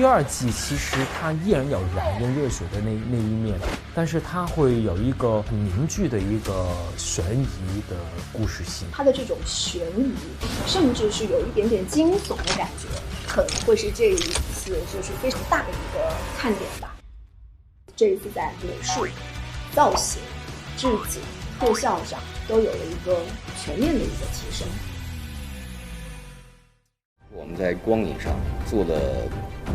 第二季其实它依然有燃颜热血的那一面，但是它会有一个很凝聚的一个悬疑的故事性。它的这种悬疑，甚至是有一点点惊悚的感觉，可能会是这一次就是非常大的一个看点吧。这一次在美术、造型、制景、特效上都有了一个全面的一个提升。我们在光影上做的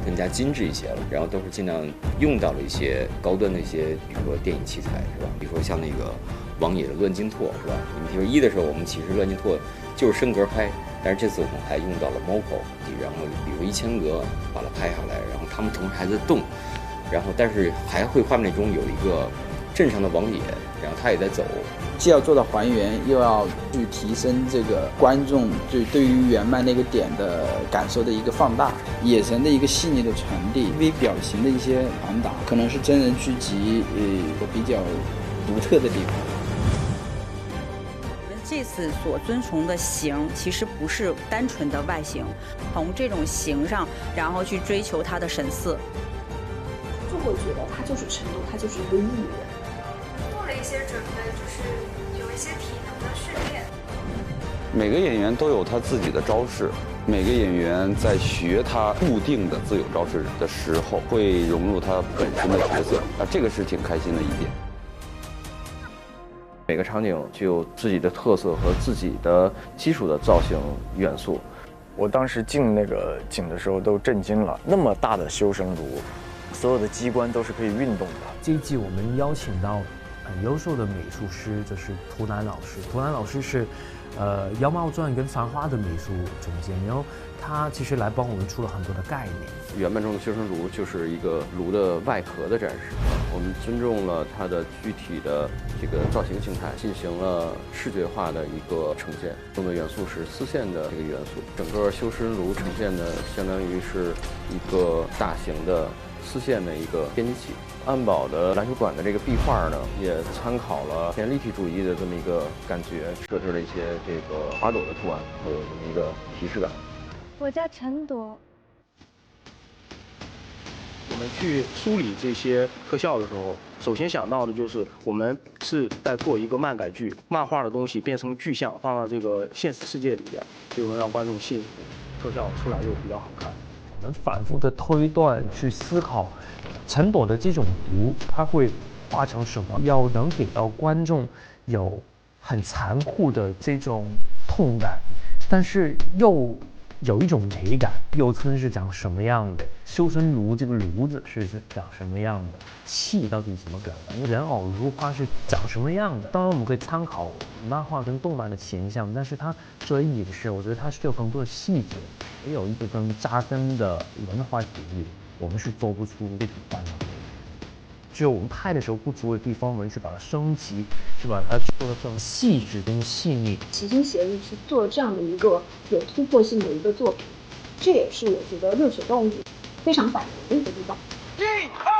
更加精致一些了，然后都是尽量用到了一些高端的一些，比如说电影器材，是吧？比如说像那个王野的乱金拓，是吧？你比如一的时候，我们其实乱金拓就是升格拍，但是这次我们还用到了 MOCO， 然后比如1000格把它拍下来，然后他们同时还在动，然后但是还会画面中有一个正常的王野，然后他也在走。既要做到还原，又要去提升这个观众就对于原漫那个点的感受的一个放大，眼神的一个细腻的传递，微表情的一些传达，可能是真人剧集比较独特的地方。我们这次所遵从的形其实不是单纯的外形，从这种形上，然后去追求它的神似，就会觉得他就是成都，他就是一个艺人。做了一些准备，就是有一些体能的训练。每个演员都有他自己的招式，每个演员在学他固定的自有招式的时候，会融入他本身的角色，这个是挺开心的一点。每个场景具有自己的特色和自己的基础的造型元素。我当时进那个景的时候都震惊了，那么大的修身炉，所有的机关都是可以运动的。这一季我们邀请到很优秀的美术师，就是图南老师。图南老师是《妖猫传》跟《繁花》的美术总监，然后他其实来帮我们出了很多的概念。原漫中的修身炉就是一个炉的外壳的展示，我们尊重了它的具体的这个造型形态，进行了视觉化的一个呈现。用的元素是丝线的这个元素，整个修身炉呈现的相当于是一个大型的丝线的一个编辑器。安保的篮球馆的这个壁画呢，也参考了偏立体主义的这么一个感觉，设置了一些这个花朵的图案，会有这么一个提示感。我叫陈朵。我们去梳理这些特效的时候，首先想到的就是我们是在做一个漫改剧，漫画的东西变成具象，放到这个现实世界里边，就能让观众信服，特效出来又比较好看。我们反复的推断去思考，陈朵的这种毒，它会画成什么？要能给到观众有很残酷的这种痛感，但是又有一种美感。右村是长什么样的？修身炉这个炉子是长什么样的？气到底怎么表达？人偶如花是长什么样的？当然我们可以参考漫画跟动漫的形象，但是它作为影视，我觉得它需要更多的细节，也有一个更扎根的文化底蕴，我们是做不出这种漫画。只有我们拍的时候不足的地方，我们去把它升级，去把它做得更细致跟细腻。齐心协力去做这样的一个有突破性的一个作品，这也是我觉得热血动物非常反人的一个地方。一二